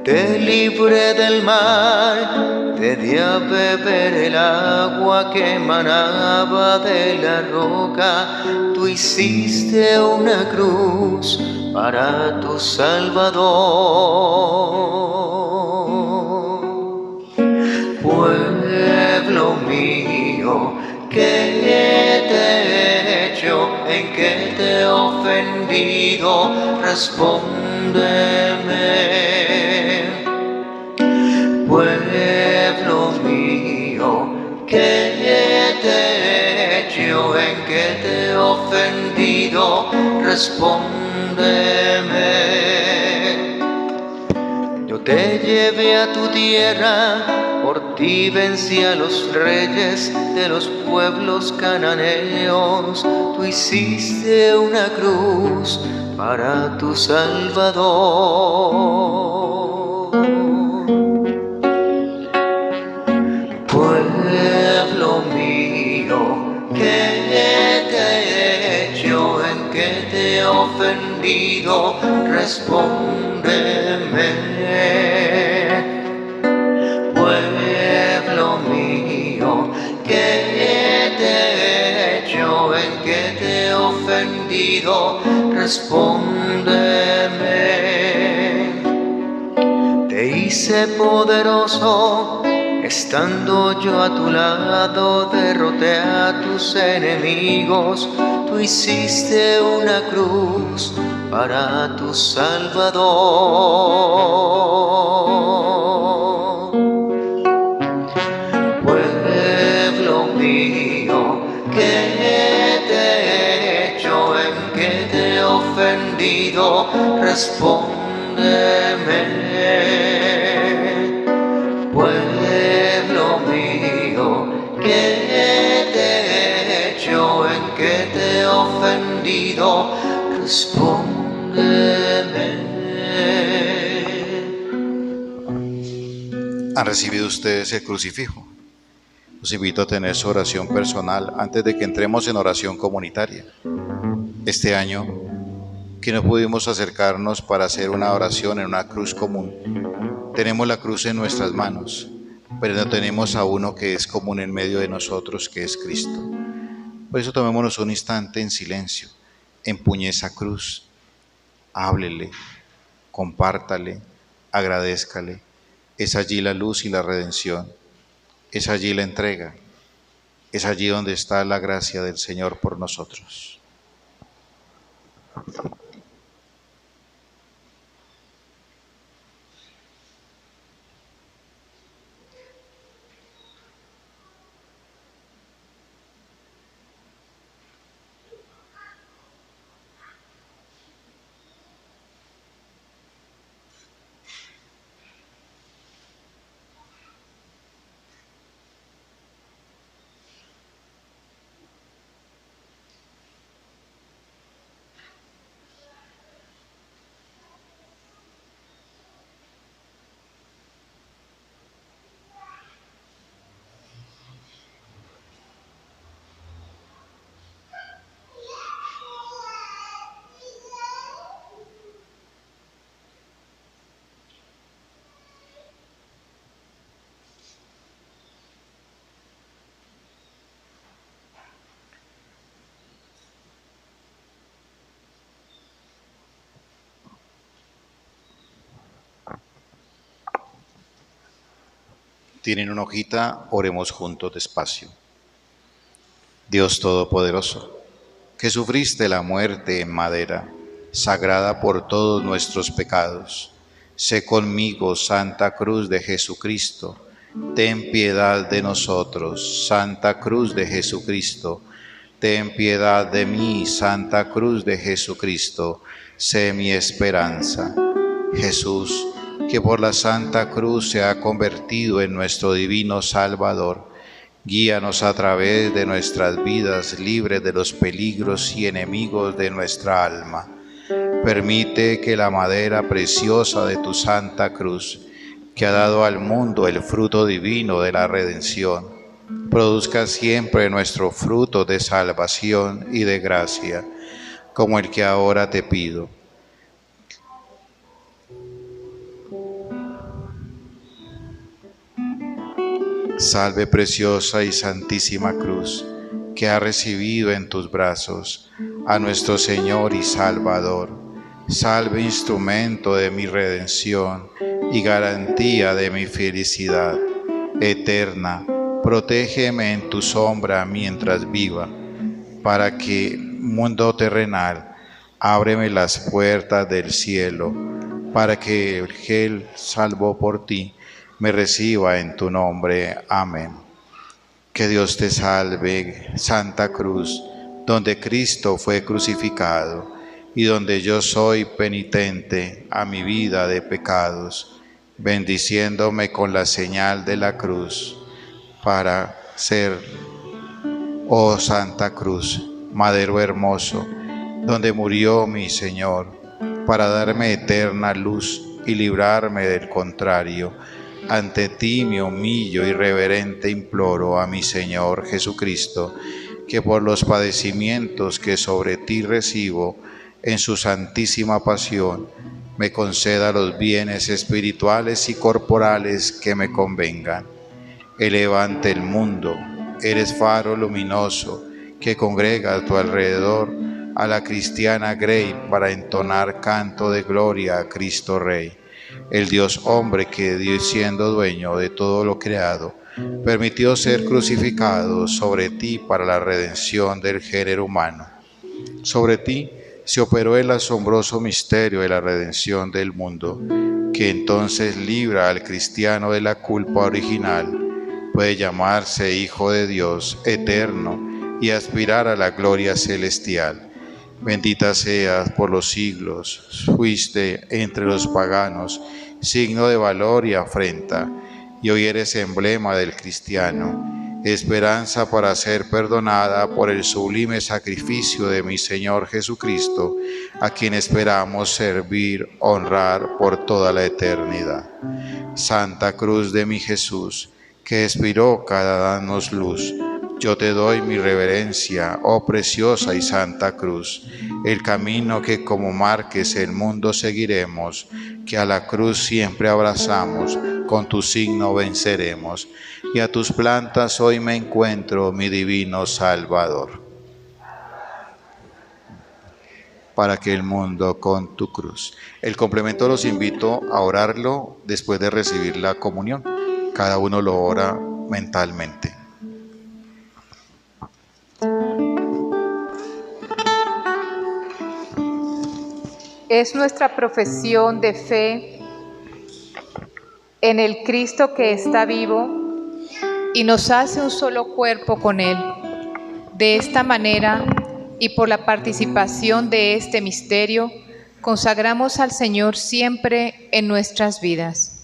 [SPEAKER 5] Te libré del mar, te di a beber el agua que manaba de la roca. Tú hiciste una cruz para tu Salvador. Pueblo mío, ¿qué te he hecho? ¿En qué te he ofendido? Respóndeme. Pueblo mío, ¿qué te he hecho? ¿En qué te he ofendido? Respóndeme. Yo te llevé a tu tierra, por ti vencí a los reyes de los pueblos cananeos. Tú hiciste una cruz para tu Salvador. Pueblo mío, ¿qué te he hecho? ¿En qué te he ofendido? Respóndeme. Pueblo mío, ¿qué te he hecho? ¿En qué te he ofendido? Respóndeme. Te hice poderoso, Estando yo a tu lado, derroté a tus enemigos. Tú hiciste una cruz para tu Salvador. Pueblo mío, ¿qué te he hecho? ¿En qué te he ofendido? Respóndeme. Pueblo mío, ¿qué te he hecho? ¿En qué te he ofendido? Respóndeme.
[SPEAKER 2] ¿Han recibido ustedes el crucifijo? Los invito a tener su oración personal antes de que entremos en oración comunitaria. Este año, que no pudimos acercarnos para hacer una oración en una cruz común, tenemos la cruz en nuestras manos, pero no tenemos a uno que es común en medio de nosotros, que es Cristo. Por eso tomémonos un instante en silencio, empuñe esa cruz, háblele, compártale, agradézcale. Es allí la luz y la redención, es allí la entrega, es allí donde está la gracia del Señor por nosotros. Tienen una hojita, oremos juntos despacio. Dios Todopoderoso, que sufriste la muerte en madera, sagrada por todos nuestros pecados, sé conmigo, Santa Cruz de Jesucristo, ten piedad de nosotros. Santa Cruz de Jesucristo, ten piedad de mí. Santa Cruz de Jesucristo, sé mi esperanza. Jesús, que por la Santa Cruz se ha convertido en nuestro divino Salvador, guíanos a través de nuestras vidas libres de los peligros y enemigos de nuestra alma. Permite que la madera preciosa de tu Santa Cruz, que ha dado al mundo el fruto divino de la redención, produzca siempre nuestro fruto de salvación y de gracia, como el que ahora te pido. Salve preciosa y santísima cruz, que ha recibido en tus brazos a nuestro Señor y Salvador. Salve instrumento de mi redención y garantía de mi felicidad eterna. Protégeme en tu sombra mientras viva, para que, mundo terrenal, ábreme las puertas del cielo, para que el que Él salvó por ti me reciba en tu nombre. Amén. Que Dios te salve, Santa Cruz, donde Cristo fue crucificado y donde yo soy penitente a mi vida de pecados, bendiciéndome con la señal de la cruz, para ser, oh Santa Cruz, madero hermoso, donde murió mi Señor, para darme eterna luz y librarme del contrario. Ante ti me humillo y reverente imploro a mi Señor Jesucristo, que por los padecimientos que sobre ti recibo en su santísima pasión, me conceda los bienes espirituales y corporales que me convengan. Eleva ante el mundo, eres faro luminoso que congrega a tu alrededor a la cristiana grey para entonar canto de gloria a Cristo Rey. El Dios hombre que, Dios siendo dueño de todo lo creado, permitió ser crucificado sobre ti para la redención del género humano. Sobre ti se operó el asombroso misterio de la redención del mundo, que entonces libra al cristiano de la culpa original, puede llamarse Hijo de Dios eterno y aspirar a la gloria celestial. Bendita seas por los siglos, fuiste entre los paganos signo de valor y afrenta, y hoy eres emblema del cristiano, esperanza para ser perdonada por el sublime sacrificio de mi Señor Jesucristo, a quien esperamos servir, honrar por toda la eternidad. Santa Cruz de mi Jesús, que expiró cada danos luz, yo te doy mi reverencia, oh preciosa y santa cruz, el camino que como marques el mundo seguiremos, que a la cruz siempre abrazamos, con tu signo venceremos, y a tus plantas hoy me encuentro, mi divino Salvador. Para que el mundo con tu cruz. El complemento los invito a orarlo después de recibir la comunión. Cada uno lo ora mentalmente.
[SPEAKER 1] Es nuestra profesión de fe en el Cristo que está vivo y nos hace un solo cuerpo con Él. De esta manera, y por la participación de este misterio, consagramos al Señor siempre en nuestras vidas.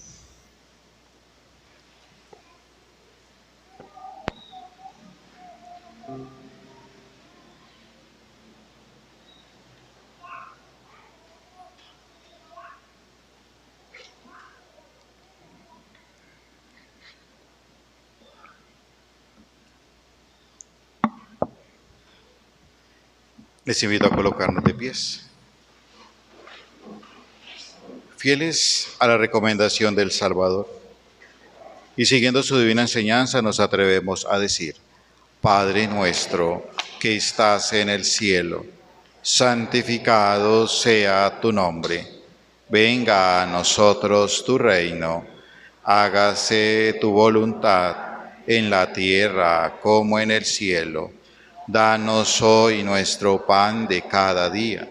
[SPEAKER 2] Les invito a colocarnos de pies. Fieles a la recomendación del Salvador y siguiendo su divina enseñanza, nos atrevemos a decir: Padre nuestro que estás en el cielo, santificado sea tu nombre. Venga a nosotros tu reino. Hágase tu voluntad en la tierra como en el cielo. Danos hoy nuestro pan de cada día.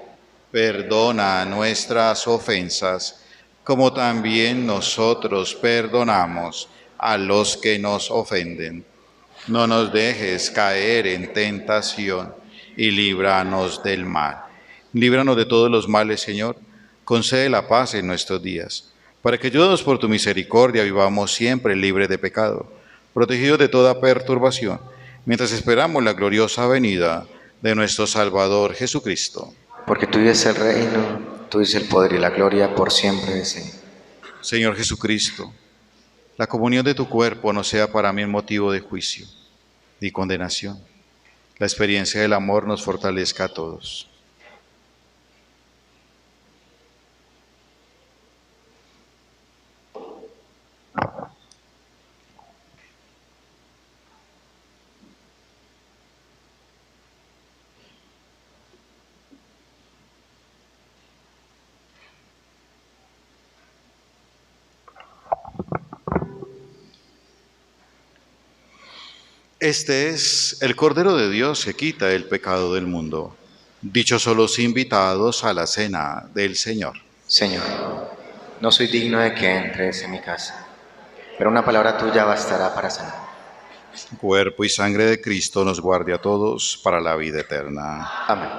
[SPEAKER 2] Perdona nuestras ofensas, como también nosotros perdonamos a los que nos ofenden. No nos dejes caer en tentación y líbranos del mal. Líbranos de todos los males, Señor. Concede la paz en nuestros días, para que, ayudados por tu misericordia, vivamos siempre libres de pecado, protegidos de toda perturbación, mientras esperamos la gloriosa venida de nuestro Salvador Jesucristo.
[SPEAKER 9] Porque tuyo es el reino, tuyo es el poder y la gloria por siempre, Señor.
[SPEAKER 2] Señor Jesucristo, la comunión de tu cuerpo no sea para mí motivo de juicio ni condenación. La experiencia del amor nos fortalezca a todos. Este es el Cordero de Dios que quita el pecado del mundo. Dichosos los invitados a la cena del Señor.
[SPEAKER 9] Señor, no soy digno de que entres en mi casa, pero una palabra tuya bastará para sanar.
[SPEAKER 2] Cuerpo y sangre de Cristo nos guarde a todos para la vida eterna.
[SPEAKER 9] Amén.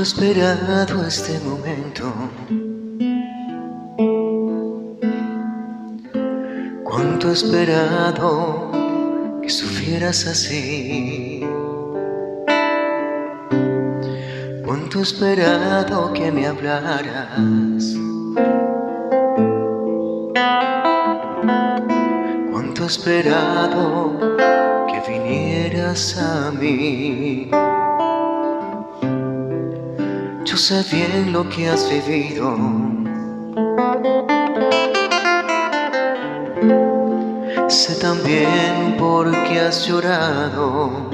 [SPEAKER 5] esperado este momento, cuánto he esperado que sufrieras así, cuánto he esperado que me hablaras, cuánto he esperado que vinieras a mí. Yo sé bien lo que has vivido, sé también por qué has llorado.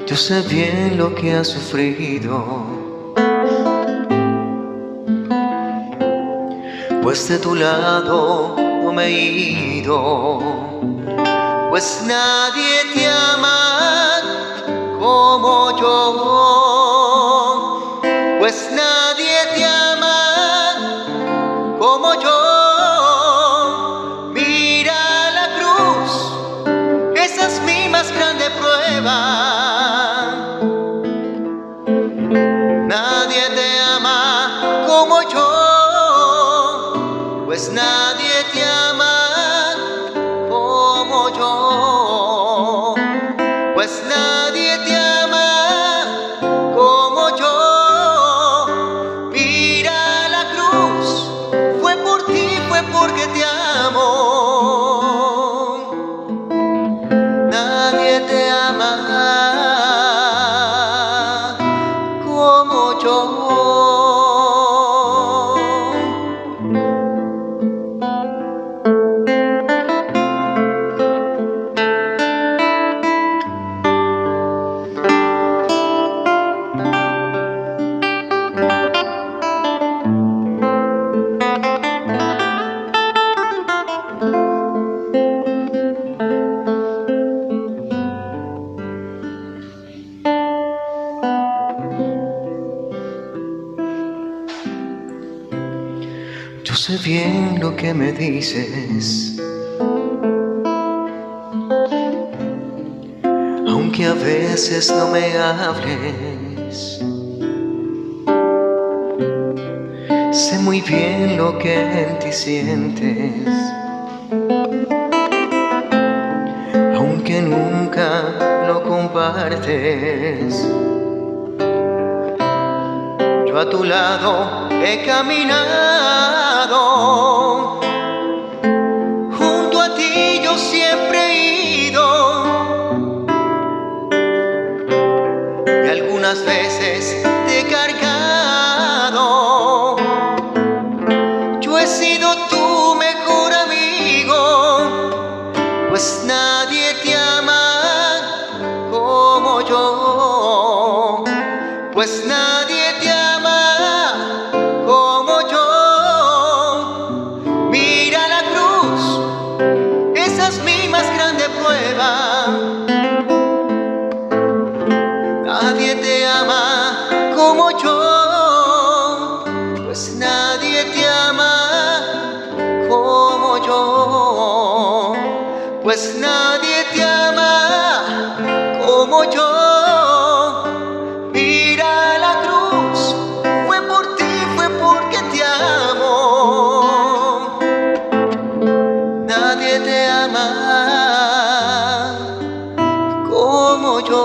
[SPEAKER 5] Yo sé bien lo que has sufrido, pues de tu lado no me he ido, pues nadie te ama como yo, pues nadie te ama como yo. Mira la cruz, esa es mi más grande prueba. Nadie te ama como yo, pues nadie te ama como yo, pues nadie te ama como yo. Mira la cruz, fue por ti, fue porque te amo. Nadie te ama como yo. Yo sé bien lo que me dices, aunque a veces no me hables. Sé muy bien lo que en ti sientes, aunque nunca lo compartes. Yo a tu lado he caminado, junto a ti yo siempre he ido, y algunas veces te he cargado. Yo he sido tu mejor amigo, pues nadie te ama como yo, pues nadie te ama como yo. Mira la cruz, esa es mi más grande prueba. Nadie te ama como yo, pues nadie te ama como yo, pues nadie te ama como yo. Mira la cruz, fue por ti, fue porque te amo. Nadie te ama como yo.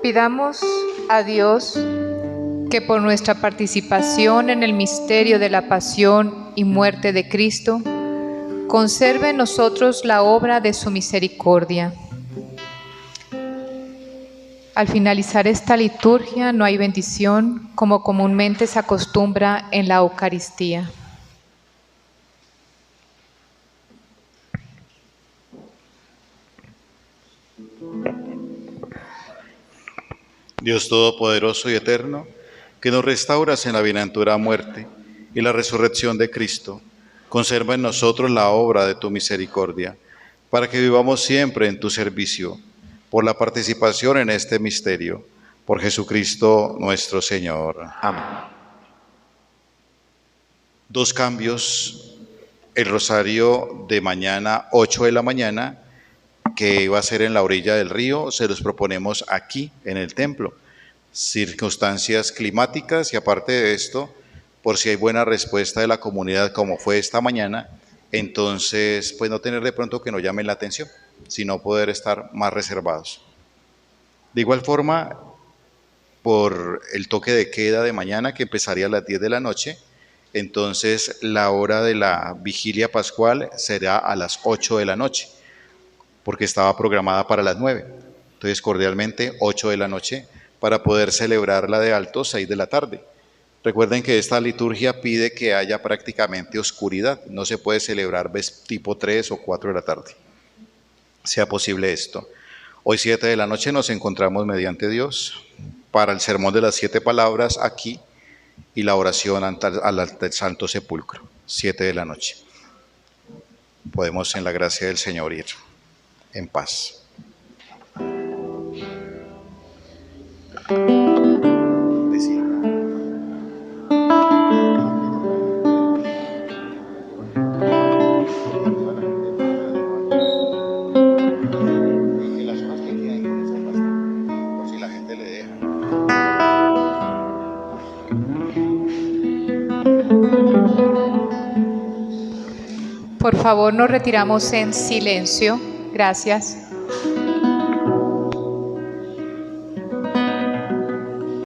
[SPEAKER 1] Pidamos a Dios que por nuestra participación en el misterio de la pasión y muerte de Cristo, conserve en nosotros la obra de su misericordia. Al finalizar esta liturgia no hay bendición como comúnmente se acostumbra en la Eucaristía.
[SPEAKER 2] Dios Todopoderoso y Eterno, que nos restauras en la bienaventurada muerte y la resurrección de Cristo, conserva en nosotros la obra de tu misericordia, para que vivamos siempre en tu servicio, por la participación en este misterio, por Jesucristo nuestro Señor.
[SPEAKER 9] Amén.
[SPEAKER 2] 2 cambios: el rosario de mañana, 8 de la mañana, que iba a ser en la orilla del río, se los proponemos aquí en el templo. Circunstancias climáticas y aparte de esto, por si hay buena respuesta de la comunidad como fue esta mañana, entonces pues no tener de pronto que nos llamen la atención, sino poder estar más reservados. De igual forma, por el toque de queda de mañana que empezaría a las 10 de la noche, entonces la hora de la vigilia pascual será a las 8 de la noche, porque estaba programada para las 9. Entonces, cordialmente, 8 de la noche, para poder celebrar la de alto, 6 de la tarde. Recuerden que esta liturgia pide que haya prácticamente oscuridad. No se puede celebrar tipo 3 o 4 de la tarde. Sea posible esto. Hoy, 7 de la noche, nos encontramos mediante Dios para el sermón de las 7 palabras aquí y la oración al Santo Sepulcro. 7 de la noche. Podemos, en la gracia del Señor, ir en paz.
[SPEAKER 1] Por favor, nos retiramos en silencio. Gracias.